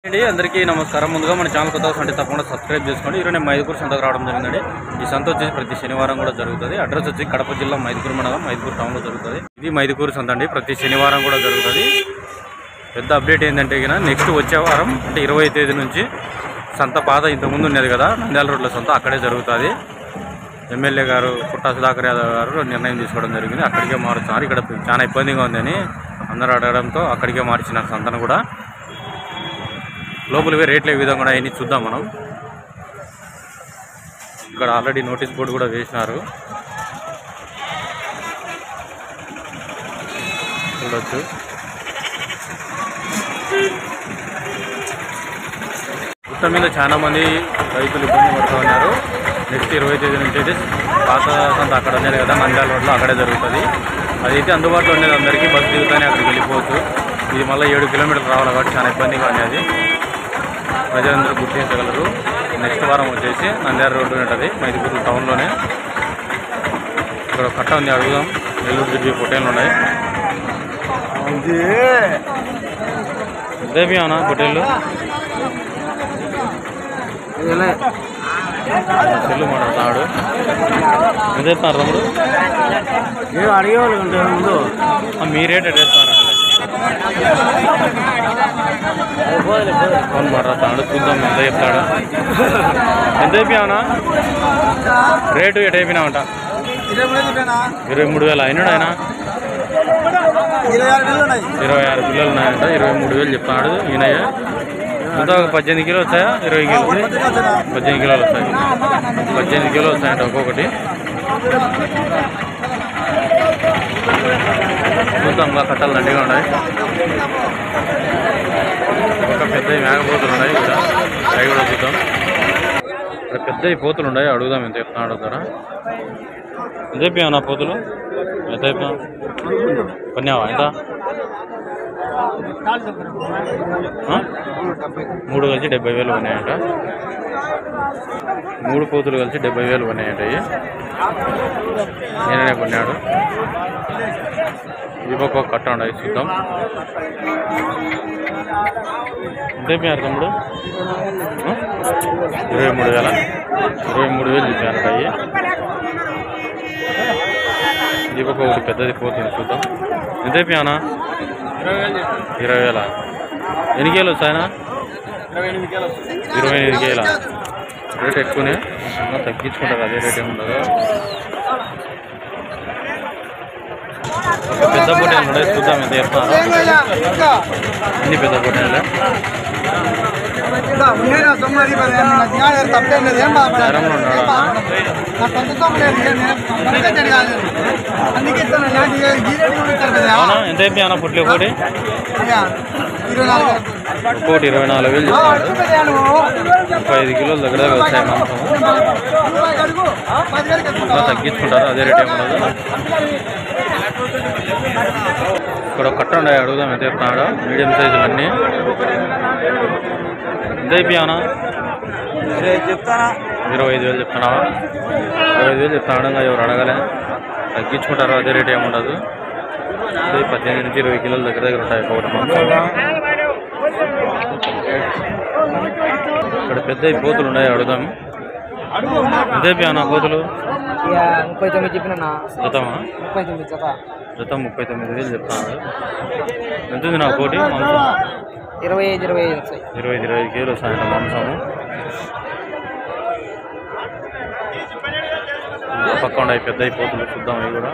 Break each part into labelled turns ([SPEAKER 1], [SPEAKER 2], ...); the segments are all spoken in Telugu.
[SPEAKER 1] అందరికీ నమస్కారం. ముందుగా మన ఛానల్ కొత్త అంటే తప్పకుండా సబ్స్క్రైబ్ చేసుకోండి. ఈరోజు నేను మైదుకూరు సంతకు రావడం జరిగిందండి. ఈ సంత వచ్చేసి ప్రతి శనివారం కూడా జరుగుతుంది. అడ్రస్ వచ్చి కడప జిల్లా మైదుకూరు మండలం మైదుకూరు టౌన్లో జరుగుతుంది. ఇది మైదుకూరు సంత అండి. ప్రతి శనివారం కూడా జరుగుతుంది. పెద్ద అప్డేట్ ఏంటంటే నెక్స్ట్ వచ్చే వారం అంటే 20వ తేదీ నుంచి సంత పాత ఇంతకుముందు ఉన్నది కదా నంద్యాల రోడ్ల సంత అక్కడే జరుగుతుంది. ఎమ్మెల్యే గారు పుట్టా సుధాకర్ యాదవ్ గారు నిర్ణయం తీసుకోవడం జరిగింది. అక్కడికే మారుతున్నారు. ఇక్కడ చాలా ఇబ్బందిగా ఉందని అందరూ అడగడంతో అక్కడికే మార్చిన సంతను కూడా లోపలివే రేట్లు ఏ విధంగా కూడా అవన్నీ చూద్దాం మనం. ఇక్కడ ఆల్రెడీ నోటీస్ బోర్డు కూడా వేసినారు చూడొచ్చు. మొత్తం మీద చాలా మంది రైతులు ఇబ్బంది పడుతూ ఉన్నారు. నెక్స్ట్ 20వ తేదీ నుంచి అయితే పాత సంత అక్కడ ఉండేది కదా నంద్యాల రోడ్లో అక్కడే జరుగుతుంది. అదైతే అందుబాటులో ఉండేది అందరికీ బస్సు దిగుతానే అక్కడికి వెళ్ళిపోవచ్చు. ఇది మళ్ళీ 7 కిలోమీటర్లు రావాలి కాబట్టి చాలా ఇబ్బందిగా ఉండేది. ప్రజలందరూ గుర్తించగలరు. నెక్స్ట్ వారం వచ్చేసి నంద్యాల రోడ్డు ఉంటుంది మైదుకూరు టౌన్లోనే. ఇక్కడ కట్ట ఉంది, అడుగుదాం. నెల్లూరు జిడ్డి పొట్టేళ్ళు ఉన్నాయి. ఇదేమి అన్నా పొట్టేళ్ళు చెల్లు మాట్లాడుతున్నాడు. ఎంత చెప్తున్నారు తమ్ముడు?
[SPEAKER 2] అడిగేవాళ్ళు ఉంటారు ముందు.
[SPEAKER 1] మీ రేట్ ఎట్ చెప్తారా? ఫోన్ మాట్లాడుతున్నాడు. చూద్దాం ఎంత చెప్తాడు. ఎంత అయిపోయావునా రేటు? ఎట్ అయిపోయినావంట? 23,000 అయినాడు ఆయన. 26 పిల్లలు ఉన్నాయంట. 23,000 చెప్తున్నాడు ఈయనయ్య. ఎంత 18 కిలో వస్తాయా? 20 కిలో? 18 కిలోలు వస్తాయి. 18 కిలో వస్తాయంట ఒక్కొక్కటి. చూద్దాంగా కట్టలు దండిగా ఉన్నాయి. ఒక పెద్ద మేకపోతులు ఉన్నాయి. ఇక్కడ అవి కూడా చూద్దాం. ఇక్కడ పెద్ద పోతులు ఉన్నాయి. అడుగుదాం ఎంత చెప్తున్నాడు ధర. ఎంత అయిపోయావు పోతులు? ఎంత అయిపోయావు? పన్నావా? ఎంత? 3 కలిసి 70,000 ఉన్నాయంట. 3 పోతులు కలిసి 70,000 ఉన్నాయంట. నేనే కొన్నాడు. ఇవ్వక కట్ట ఉన్నాయి. చూద్దాం ఎంత అయిపోయారు తమ్ముడు? 23,000 చెప్పారంట. ఇవ్వక ఒకటి పెద్దది పోతుంది. చూద్దాం ఎంత అయిపోయానా? 20,000. ఎన్ని కేలు వస్తాయనా? 28 కేల. రేట్ ఎక్కువనే తగ్గించుకుంటారు. అదే రేట్ ఏముండదు. పెద్ద పొట్టేలు ఉన్నాయి. చూద్దాం ఎంత చెప్తాను. అన్ని పెద్ద పొట్టేలే. ఎంత అయిపోయా పుట్లు? ఒకటి 24,000 చెప్తాడు. 35 కిలోలు దగ్గర వచ్చాయి మాంసం. తగ్గించుకుంటారు. అదే రేట్ ఏముండదు. ఇక్కడ కట్ట ఉన్నాయి. అడుగుదాం ఎంత చెప్తున్నాడు. మీడియం సైజులు అన్నీ. ఎంత అయిపోయానా? 25,000 చెప్తున్నావా? 25,000 చెప్తాడు. ఎవరు అడగలే. తగ్గించుకుంటారు. అదే రేట్ ఏముండదు. 18 నుంచి 20 కిలోల దగ్గర ఉంటాయి ఒకటి మాంసం. ఇక్కడ పెద్ద పోతులు ఉన్నాయి. అడుగుదాం ఎంత అయిపోయానా పోతులు?
[SPEAKER 2] 39 చెప్పినా.
[SPEAKER 1] జతమా?
[SPEAKER 2] 39
[SPEAKER 1] జత 39,000 చెప్తాను. ఎంత ఉంది నాకు కోటి మాంసం? 25 కేలు వస్తాయంట మాంసము. పక్క ఉన్నాయి పెద్ద పోతులు. చూద్దాం అవి కూడా.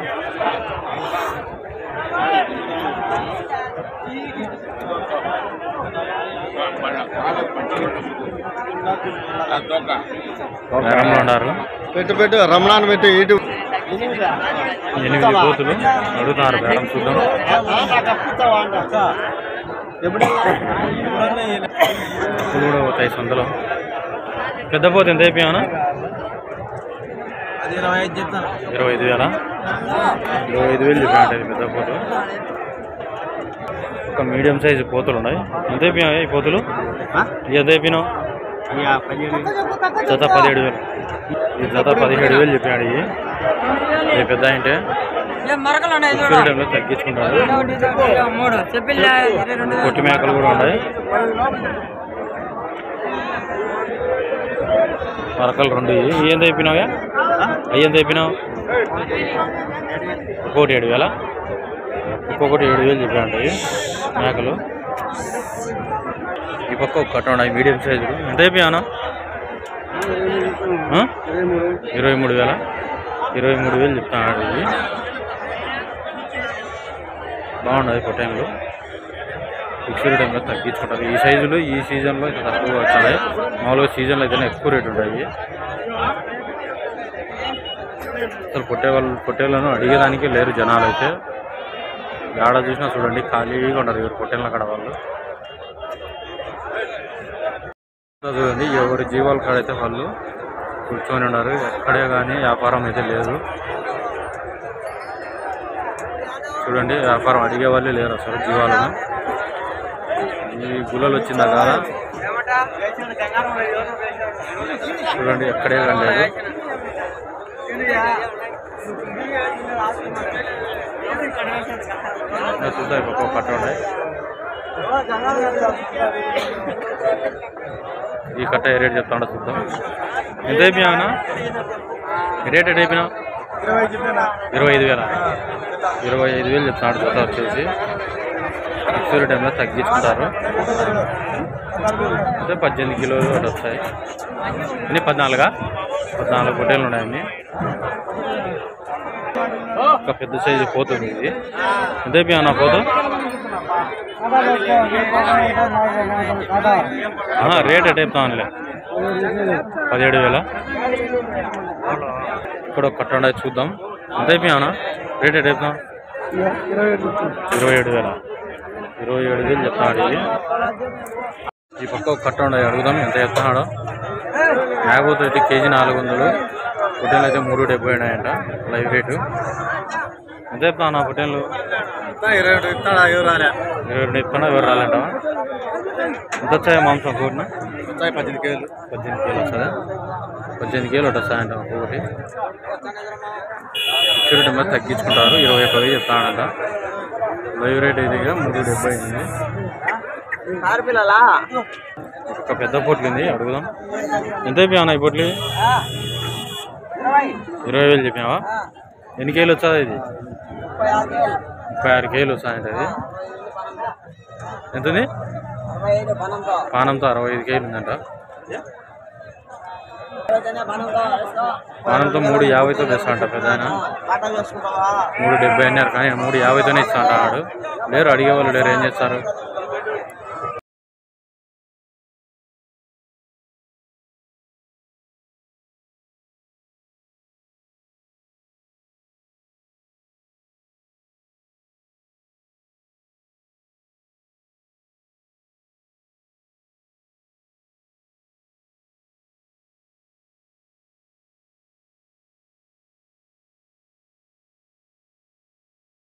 [SPEAKER 1] ఉన్నారు.
[SPEAKER 2] పెట్టు రమణాన్ని పెట్టి
[SPEAKER 1] 8 పోతులు అడుగుతున్నారు మేడం. చూద్దాం. అప్పుడు కూడా పోతాయి సంతలో. పెద్ద పోతు ఎంత అయిపోయానా? 25,000. 25,000 చెప్పానంటే పెద్ద పోతు. ఒక మీడియం సైజు పోతులు ఉన్నాయి. ఎంత అయిపోయాయి ఈ పోతులు? ఎంత అయిపోయినావు? జత 17,000. ఈ జత 17,000 చెప్పాడు. ఇవి పెద్ద అంటే తగ్గించుకుంటారు. పొట్టి మేకలు కూడా ఉన్నాయి. మరకలు 2 ఇవి ఎంత అయిపోయినావా అవి ఎంత అయిపోయినావు ఒక్కొక్కటి 7,000 ఒక్కొక్కటి 7,000 చెప్పాయండి మేకలు ఈ పక్క ఒక కట్ట ఉన్నాయి మీడియం సైజులు ఎంత అయిపోయానా 23,000 23,000 చెప్తాను ఇది బాగున్నది పొట్టేన్లు ఫిక్స్డ్ టైంలో తగ్గించుకుంటారు ఈ సైజులు ఈ సీజన్లో ఇంకా తక్కువ వచ్చాయి మామూలుగా సీజన్లో అయితేనే ఎక్కువ రేటు ఉంటాయి అసలు పొట్టేళ్ళను అడిగేదానికి లేరు జనాలు అయితే ఆడ చూసినా చూడండి ఖాళీగా ఉండరు ఎవరు పొట్టేళ్ళ కాడ వాళ్ళు చూడండి ఎవరి జీవాల కాడైతే వాళ్ళు కూర్చొని ఉన్నారు ఎక్కడే కానీ వ్యాపారం అయితే లేదు చూడండి వ్యాపారం అడిగే వాళ్ళే లేరు అసలు జీవాలను ఈ గుల్లలు వచ్చిందా కదా చూడండి ఎక్కడే కానీ లేదు చూద్దాం ఒక్కొక్క కట్ట ఉన్నాయి ఈ కట్ట ఏ రేట్ చెప్తా ఉండదు చూద్దాం ఎంత అయిపోయావునా రేట్ ఎట్ అయిపోయినావు 25,000 25,000 చెప్తున్నాడు జత వచ్చేసి ఫిక్స్డ్ టైంలో తగ్గించుకుంటారు అంటే 18 కిలోలు ఒకటి వస్తాయి అన్నీ 14 పొట్టేలు ఉన్నాయన్నీ ఒక పెద్ద సైజు పోతుంది ఇది ఎంత అయిపోయావునా పోతు రేట్ ఎట్ చెప్తానులే 17,000 ఇక్కడ ఒక కట్ట ఉండదు చూద్దాం ఎంత అయిపోయావునా రేట్ ఎట్ చెప్తాం 27,000 చెప్తాడు ఇది ఈ పక్క ఒక కట్ట ఉండదు అడుగుదాం ఎంత చెప్తున్నాడు మేకపోతే అయితే కేజీ 400 పొట్టేలు అయితే 370 ఉన్నాయంట లైవ్ రేటు ఎంత చెప్తాను పొట్టేళ్ళు 22 ఇస్తాడా ఎవరు రాలంట ఎంత వచ్చాయి మాంసం కూడిన 18 కేలు వస్తుందా 18 కేలు ఒకటి వస్తాయంట ఒక్కొక్కటి ఫిక్స్డ్ టైంలో తగ్గించుకుంటారు 21,000 చెప్తానంట లైవ్ రేట్ అయితే 370 అయింది ఒక పెద్ద పొట్లు ఉంది అడుగుదాం ఎంత అయిపోయావునా ఈ పొట్లు 20,000 చెప్పావా ఎన్ని కేలు వచ్చా ఇది 36 కేలు వస్తాయంట అది ఎంతుంది పానంతో 65 కేలు ఉందంట పానంతో 350తో తెస్తాంట పెద్ద ఆయన 370 అన్నారు కానీ 350తోనే ఇస్తా అంటాడు లేరు అడిగేవాళ్ళు లేరు ఏం చేస్తారు